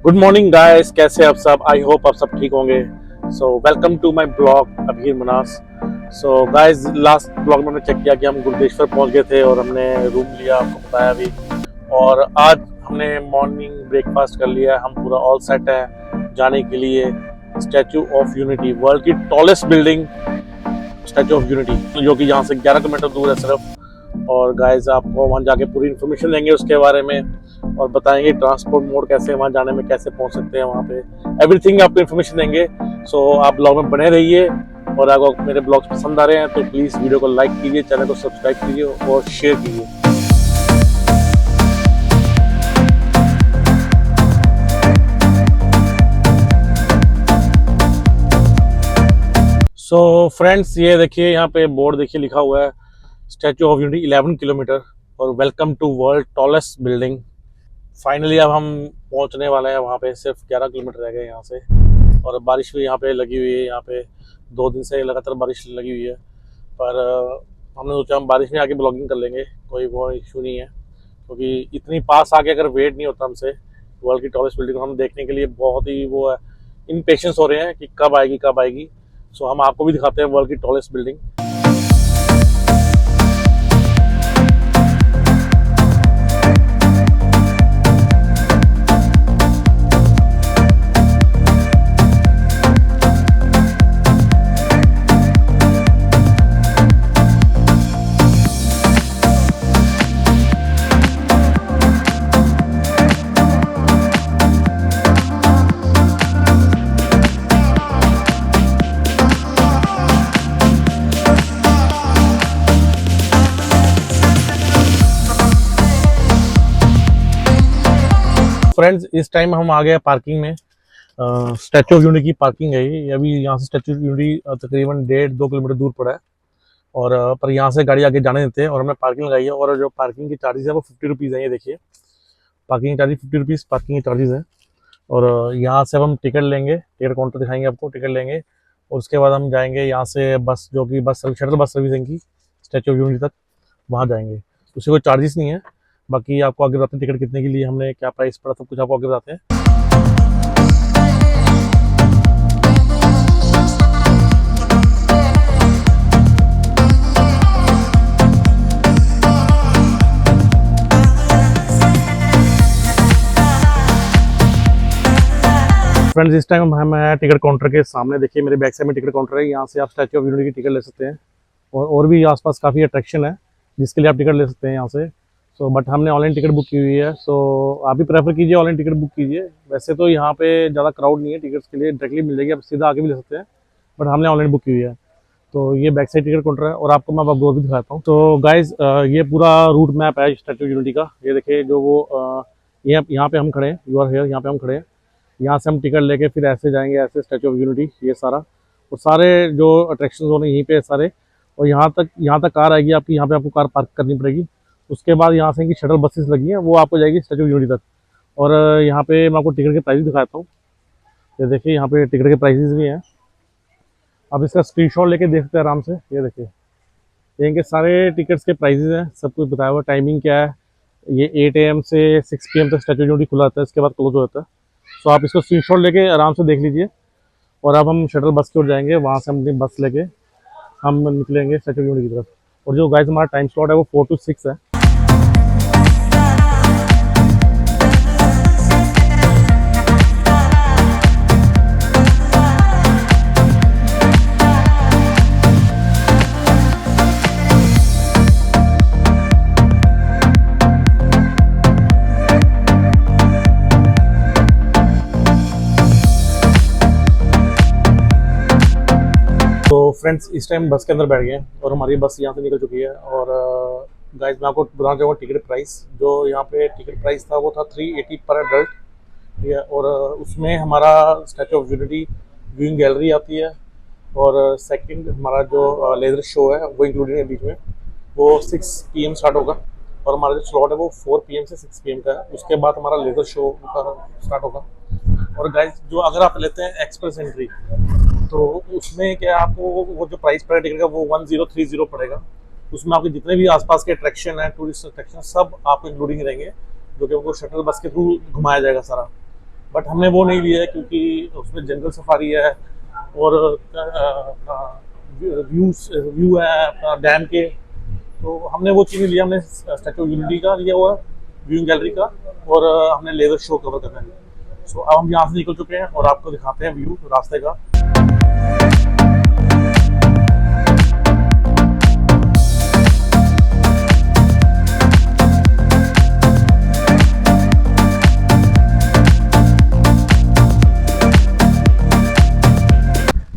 Good morning guys, कैसे आप सब। आई होप आप सब ठीक होंगे। So welcome to my blog Abir Manas. So guys, last blog में हमने चेक किया कि हम गुरुदेश्वर पहुंच गए थे और हमने रूम लिया, आपको बताया अभी। और आज हमने मॉर्निंग ब्रेकफास्ट कर लिया। हम पूरा ऑल सेट है जाने के लिए स्टैचू ऑफ यूनिटी, वर्ल्ड की tallest building statue of unity, जो कि यहाँ से 11 किलोमीटर दूर है सिर्फ। और गाइस आपको वहाँ जाके पूरी इन्फॉर्मेशन देंगे उसके बारे में और बताएंगे ट्रांसपोर्ट मोड कैसे, वहाँ जाने में कैसे पहुँच सकते हैं, वहाँ पे एवरीथिंग आपको इन्फॉर्मेशन देंगे। सो आप ब्लॉग में बने रहिए और अगर मेरे ब्लॉग्स पसंद आ रहे हैं तो प्लीज़ वीडियो को लाइक कीजिए, चैनल को सब्सक्राइब कीजिए और शेयर कीजिए। सो फ्रेंड्स, ये देखिए यहाँ पे बोर्ड देखिए लिखा हुआ है स्टैचू ऑफ यूनिटी 11 किलोमीटर और welcome to world tallest building. Finally अब हम पहुंचने वाले हैं वहाँ पे। सिर्फ 11 किलोमीटर रह गए यहाँ से। और बारिश भी यहाँ पे लगी हुई है। यहाँ पे 2 दिन से लगातार बारिश लगी हुई है, पर हमने सोचा हम बारिश में आके ब्लॉगिंग कर लेंगे, कोई वो इशू नहीं है। क्योंकि इतनी पास आके अगर वेट नहीं होता हमसे वर्ल्ड की टॉलेस्ट बिल्डिंग को हम देखने के लिए, बहुत ही वो है, इम्पेशेंस हो रहे हैं कि कब आएगी कब आएगी। सो हम आपको भी दिखाते हैं वर्ल्ड की टॉलेस्ट बिल्डिंग। फ्रेंड्स, इस टाइम हम आ गए पार्किंग में। स्टैचू ऑफ यूनिटी की पार्किंग है ये। अभी यहाँ से स्टैचू ऑफ यूनिटी तकरीबन 1.5-2 किलोमीटर दूर पड़ा है। और पर यहाँ से गाड़ी आगे जाने देते हैं और हमने पार्किंग लगाई है। और जो पार्किंग की चार्जेस है वो 50 रुपीज़ है। ये देखिए, पार्किंग चार्जेस 50 रुपीज़ पार्किंग की चार्जेस है। और यहाँ से अब हम टिकट लेंगे, टिकट काउंटर दिखाएंगे आपको, टिकट लेंगे और उसके बाद हम जाएंगे यहाँ से बस, जो कि बस शटल बस सर्विस की स्टैचू ऑफ यूनिटी तक, वहाँ जाएंगे। उससे कोई चार्जेस नहीं है। बाकी आपको आगे बताते हैं टिकट कितने के लिए, हमने क्या प्राइस पड़ा, सब कुछ आपको आगे बताते हैं। फ्रेंड्स, इस टाइम हम हैं टिकट काउंटर के सामने। देखिए मेरे बैक साइड में टिकट काउंटर है। यहाँ से आप स्टैचू ऑफ यूनिटी की टिकट ले सकते हैं। और भी आसपास काफ़ी अट्रैक्शन है जिसके लिए आप टिकट ले सकते हैं यहाँ से। सो बट हमने ऑनलाइन टिकट बुक की हुई है। सो आप भी प्रेफर कीजिए, ऑनलाइन टिकट बुक कीजिए। वैसे तो यहाँ पे ज़्यादा क्राउड नहीं है, टिकट्स के लिए डायरेक्टली मिल जाएगी, आप सीधा आके भी ले सकते हैं। बट हमने ऑनलाइन बुक की हुई है। तो ये बैक साइड टिकट काउंटर है और आपको मैं अब भी दिखाता हूँ। तो गाइज, ये पूरा रूट मैप है स्टैचू ऑफ यूनिटी का। ये देखिए, जो वो यहाँ पे हम खड़े हैं, यू आर हियर, यहाँ पे हम खड़े हैं। यहाँ से हम टिकट लेके फिर ऐसे जाएंगे, ऐसे स्टैचू ऑफ यूनिटी, ये सारा और सारे जो अट्रैक्शन हो रहे हैं यहीं पे सारे। और यहाँ तक कार आएगी आपकी, यहाँ पे आपको कार पार्क करनी पड़ेगी। उसके बाद यहाँ से इनकी शटल बसेस लगी हैं, वो आपको जाएगी स्टैचू ऑफ यूनिटी तक। और यहाँ पे मैं आपको टिकट के प्राइस दिखाता हूँ। ये देखिए, यहाँ पे टिकट के प्राइसेस भी हैं। आप इसका स्क्रीनशॉट लेके देख सकते हैं आराम से। ये देखिए, इनके सारे टिकट्स के प्राइसेस हैं, सब कुछ बताया हुआ। टाइमिंग क्या है, ये 8 AM से 6 PM तक स्टैचू ऑफ यूनिटी खुला रहता है, इसके बाद क्लोज हो जाता है। तो आप इसको स्क्रीनशॉट लेके आराम से देख लीजिए। और अब हम शटल बस की ओर जाएंगे, वहाँ से हम अपनी बस लेके हम निकलेंगे स्टैचू ऑफ यूनिटी की तरफ। और जो गाइस हमारा टाइम स्लॉट है वो 4 to 6 है। तो फ्रेंड्स, इस टाइम बस के अंदर बैठ गए और हमारी बस यहाँ से निकल चुकी है। और गाइस, मैं आपको बताना चाहूँगा टिकट प्राइस। जो यहाँ पे टिकट प्राइस था वो था 380 पर एडल्ट, ठीक है। और उसमें हमारा statue of unity viewing gallery आती है। और सेकंड, हमारा जो लेज़र शो है वो इंक्लूडेड है बीच में, वो 6 PM स्टार्ट होगा। और हमारा जो स्लॉट है वो 4 PM से 6 PM का है। उसके बाद हमारा लेज़र शो का स्टार्ट होगा। और गाइस, जो अगर आप लेते हैं एक्सप्रेस एंट्री, तो उसमें क्या आपको वो जो प्राइस पड़ेगा टिकट का वो 1030 पड़ेगा। उसमें आपके जितने भी आसपास के अट्रैक्शन है, टूरिस्ट अट्रैक्शन, सब आपको इंक्लूडिंग रहेंगे, जो कि आपको शटल बस के थ्रू घुमाया जाएगा सारा। बट हमने वो नहीं लिया है क्योंकि उसमें जंगल सफारी है और व्यू व्यू है अपना डैम के। तो हमने वो चीज़ नहीं लिया, हमने स्टैचू ऑफ यूनिटी का लिया हुआ है, व्यूइंग गैलरी का, और हमने लेज़र शो कवर करना है। सो अब हम यहाँ से निकल चुके हैं और आपको दिखाते हैं व्यू रास्ते का।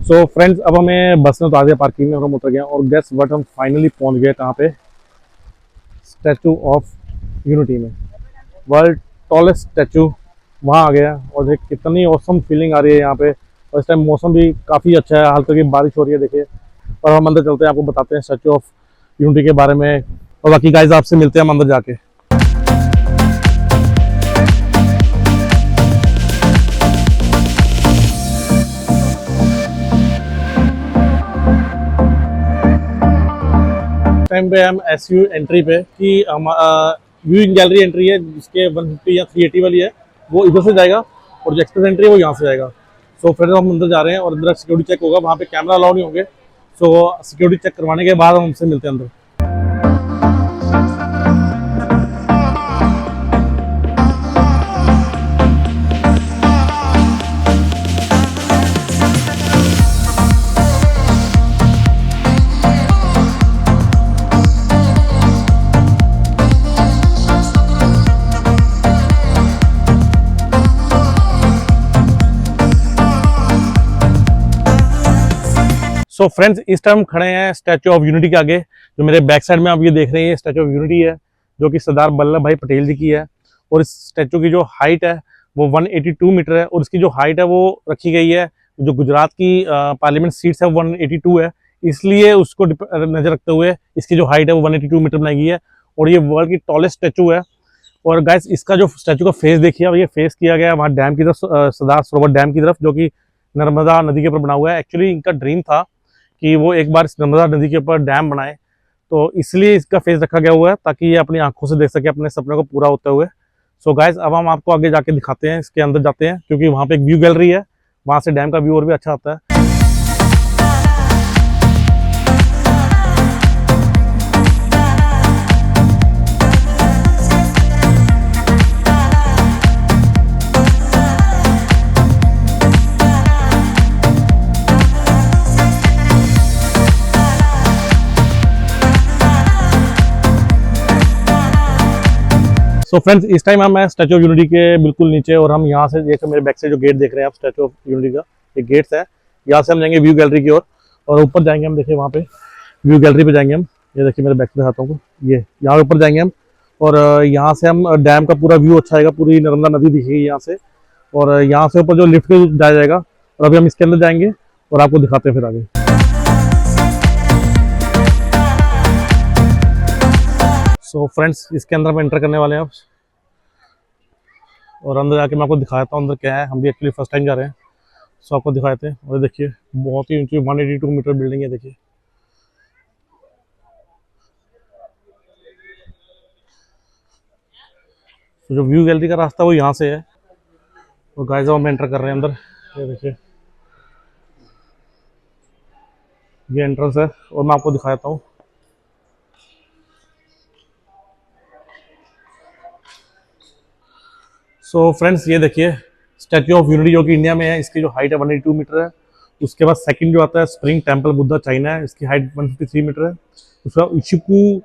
सो फ्रेंड्स, अब हमें बस ने उतार दिया पार्किंग में और हम उतर गए और गेस व्हाट, हम फाइनली पहुंच गए कहाँ पे, स्टैचू ऑफ यूनिटी में, वर्ल्ड टॉलेस्ट स्टैचू। वहाँ आ गया और देख कितनी औसम फीलिंग आ रही है यहाँ पे। और इस टाइम मौसम भी काफ़ी अच्छा है, हाल तक की बारिश हो रही है देखिए। और हम अंदर चलते हैं, आपको बताते हैं स्टैचू ऑफ यूनिटी के बारे में, और बाकी गाइस आपसे मिलते हैं हम अंदर जाके। टाइम पे हम एसयू एंट्री पे कि हम व्यूइंग गैलरी एंट्री है जिसके 150 या 380 वाली है, वो इधर से जाएगा, और जो एक्सप्रेस एंट्री है वो यहाँ से जाएगा। सो फिर हम अंदर जा रहे हैं और अंदर सिक्योरिटी चेक होगा, वहाँ पे कैमरा अलाउ नहीं होंगे। सो सिक्योरिटी चेक करवाने के बाद हम हमसे मिलते हैं अंदर। सो फ्रेंड्स, इस टाइम खड़े हैं स्टैचू ऑफ यूनिटी के आगे। जो मेरे बैक साइड में आप ये देख रहे हैं, स्टैचू ऑफ यूनिटी है जो कि सरदार वल्लभ भाई पटेल जी की है। और इस स्टैचू की जो हाइट है वो 182 मीटर है, और इसकी जो हाइट है वो रखी गई है, जो गुजरात की पार्लियामेंट सीट्स है 182 है, इसलिए उसको नजर रखते हुए इसकी जो हाइट है वो 182 मीटर बनाई गई है। और ये वर्ल्ड की टॉलेस्ट स्टैचू है। और गाइस, इसका जो स्टैचू का फेस देखिए, अब ये फेस किया गया है वहाँ डैम की तरफ, सरदार सरोवर डैम की तरफ, जो कि नर्मदा नदी के ऊपर बना हुआ है। एक्चुअली इनका ड्रीम था कि वो एक बार नर्मदा नदी के ऊपर डैम बनाए, तो इसलिए इसका फेस रखा गया हुआ है ताकि ये अपनी आंखों से देख सके अपने सपने को पूरा होते हुए। सो गाइस, अब हम आपको आगे जाके दिखाते हैं, इसके अंदर जाते हैं क्योंकि वहाँ पे एक व्यू गैलरी है, वहाँ से डैम का व्यू और भी अच्छा आता है। सो फ्रेंड्स, इस टाइम हम स्टैचू ऑफ यूनिटी के बिल्कुल नीचे, और हम यहाँ से जैसे मेरे बैक से जो गेट देख रहे हैं आप, स्टैचू ऑफ यूनिटी का ये गेट्स है। यहाँ से हम जाएंगे व्यू गैलरी की ओर, और ऊपर जाएंगे हम, देखिए वहाँ पे व्यू गैलरी पे जाएंगे हम। ये देखिए मेरे बैक से दिखाता हूँ, ये यहाँ ऊपर जाएंगे हम, और यहाँ से हम डैम का पूरा व्यू अच्छा आएगा, पूरी नर्मदा नदी दिखेगी यहाँ से। और यहाँ से ऊपर जो लिफ्ट के जाया जाएगा, और अभी हम इसके अंदर जाएंगे और आपको दिखाते हैं फिर आगे। सो फ्रेंड्स, इसके अंदर हम एंटर करने वाले हैं अब, और अंदर जाके मैं आपको दिखाता हूँ अंदर क्या है। हम भी एक्चुअली फर्स्ट टाइम जा रहे हैं, सो आपको दिखाते हैं। और देखिए बहुत ही ऊंची 182 मीटर बिल्डिंग है, देखिए। तो जो व्यू गैलरी का रास्ता वो यहाँ से है, और गाइस हम एंटर कर रहे हैं अंदर। ये देखिए ये एंट्रेंस है, और मैं आपको दिखाता हूँ। सो फ्रेंड्स, ये देखिए स्टैचू ऑफ यूनिटी जो कि इंडिया में है, इसकी जो हाइट है 182 मीटर है। उसके बाद सेकंड जो आता है स्प्रिंग टेम्पल बुद्धा चाइना है, इसकी हाइट 153 मीटर है। उसके बाद इशिकू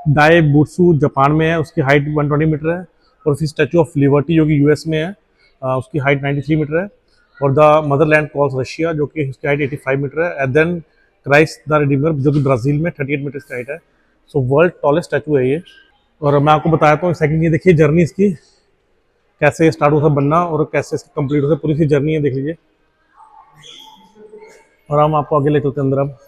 डाई बुत्सु जापान में है, उसकी हाइट 120 मीटर है। और फिर स्टैचू ऑफ लिबर्टी जो कि यूएस में है, उसकी हाइट 93 मीटर है। और द मदरलैंड कॉल्स रशिया, जो कि उसकी हाइट 85 मीटर है। And then Christ the Redeemer, जो कि ब्राज़ील में 38 मीटर की हाइट है। सो वर्ल्ड टॉलेस्ट स्टैचू है ये। और मैं आपको बताया हूँ सेकंड, ये देखिए जर्नी इसकी कैसे स्टार्ट होता बनना और कैसे कंप्लीट होता, पूरी सी जर्नी है, देख लीजिए। और हम आपको आगे ले चलते हैं अंदर अब।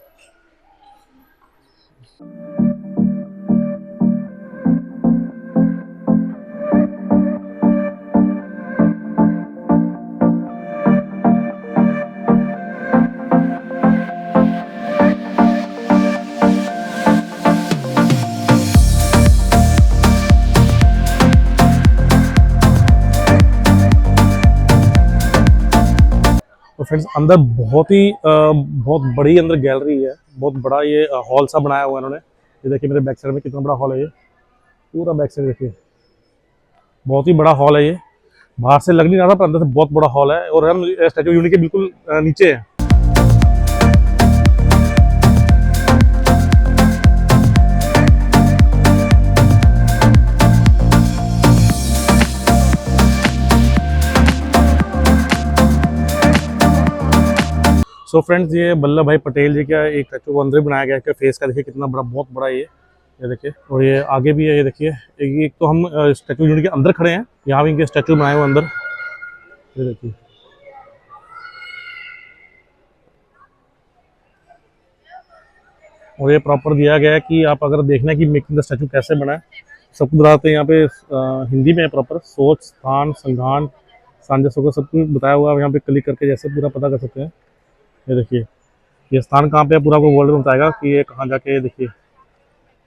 फ्रेंड्स अंदर बहुत बड़ी अंदर गैलरी है, बहुत बड़ा ये हॉल सा बनाया हुआ है इन्होंने। ये देखिए मेरे बैक साइड में कितना बड़ा हॉल है ये, पूरा बैक साइड देखिए, बहुत ही बड़ा हॉल है ये। बाहर से लग नहीं रहा था पर अंदर से बहुत बड़ा हॉल है, और हम स्टैचू ऑफ यूनिटी के बिल्कुल नीचे है। सो फ्रेंड्स ये वल्लभ भाई पटेल जी का एक स्टैचू को अंदर बनाया गया है, इसका फेस का देखिए कितना बड़ा, बहुत बड़ा ये देखिए, और ये आगे भी है, ये देखिए। एक तो हम स्टैचू यूनिटी के अंदर खड़े हैं, यहाँ भी इनके स्टैचू बनाए हुए अंदर, ये देखिए। और ये प्रॉपर दिया गया है कि आप अगर देखना है कि मेकिंग द स्टैचू कैसे बना है, सब कुछ बताते हैं यहाँ पे। हिंदी में है प्रॉपर, सोच, स्थान, संघान, सामंजस्य को सब कुछ बताया हुआ है। यहाँ पे क्लिक करके जैसे पूरा पता कर सकते हैं। ये देखिए ये स्थान कहाँ पे है, पूरा आपको वर्ल्ड में बताएगा कि ये कहाँ जाके, ये देखिए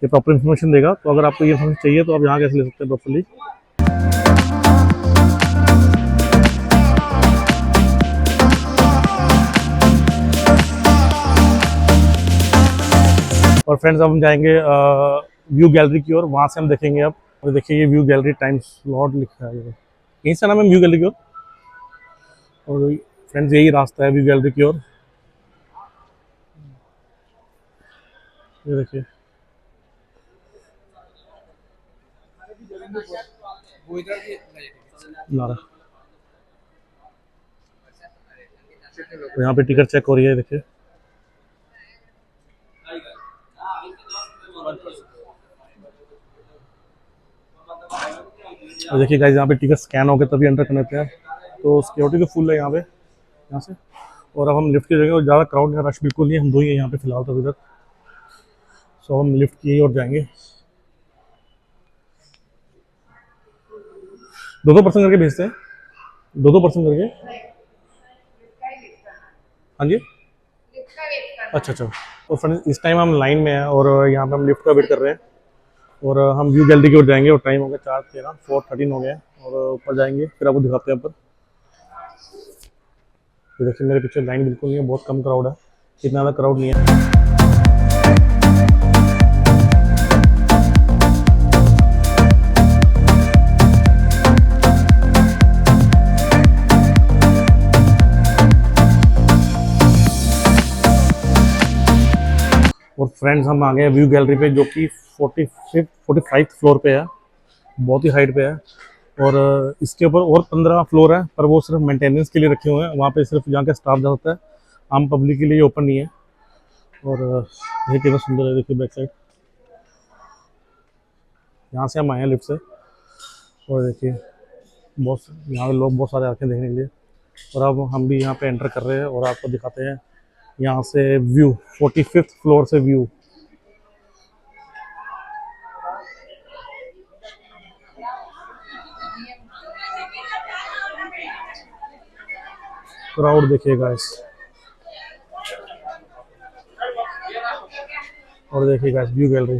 ये प्रॉपर इन्फॉर्मेशन देगा। तो अगर आपको ये इन्फॉर्मेशन चाहिए तो आप यहाँ कैसे ले सकते हैं प्रॉपरली। और फ्रेंड्स अब हम जाएंगे व्यू गैलरी की ओर, वहाँ से हम देखेंगे अब। और देखिए ये व्यू गैलरी टाइम स्लॉट लिखा है, यहीं से नाम है व्यू गैलरी की ओर। और फ्रेंड्स यही रास्ता है व्यू गैलरी की ओर, ये देखिए। नारा तो यहाँ पे टिकट चेक हो रही है, देखिए। और देखिए गाइस यहाँ पे टिकट स्कैन हो गए तभी एंटर करने देते हैं, तो सिक्योरिटी तो फुल है यहाँ से। और अब हम लिफ्ट की जगह, और ज़्यादा क्राउड या रश बिल्कुल नहीं है, हम दो ही हैं यहाँ पे फिलहाल तो इधर। सो हम लिफ्ट की ओर जाएंगे, 2-2 पर्सन करके भेजते हैं, 2-2 पर्सन करके। हाँ जी, अच्छा अच्छा। तो फ्रेंड्स इस टाइम हम लाइन में हैं और यहाँ पे हम लिफ्ट का वेट कर रहे हैं, और हम व्यू गैलरी की ओर जाएंगे। और टाइम हो गया 4:13, 4:13 हो गया है, और ऊपर जाएंगे फिर आपको दिखाते हैं ऊपर। तो देखिए मेरे पीछे लाइन बिल्कुल नहीं है, बहुत कम क्राउड है, इतना ज़्यादा क्राउड नहीं है। और फ्रेंड्स हम आ गए व्यू गैलरी पे, जो कि 45 फ्लोर पे है, बहुत ही हाइट पे है। और इसके ऊपर और 15 फ्लोर है, पर वो सिर्फ मेंटेनेंस के लिए रखे हुए हैं, वहाँ पे सिर्फ यहाँ के स्टाफ जा सकता है, आम पब्लिक के लिए ये ओपन नहीं है। और ये कितना सुंदर है, देखिए बैक साइड, यहाँ से हम आए हैं लिफ्ट से। और देखिए बहुत, यहाँ पे लोग बहुत सारे आते हैं देखने के लिए। और अब हम भी यहाँ पे एंटर कर रहे हैं और आपको दिखाते हैं यहाँ से व्यू, 45th फ्लोर से व्यू। क्राउड देखिए गाइस, और देखिए गाइस व्यू गैलरी।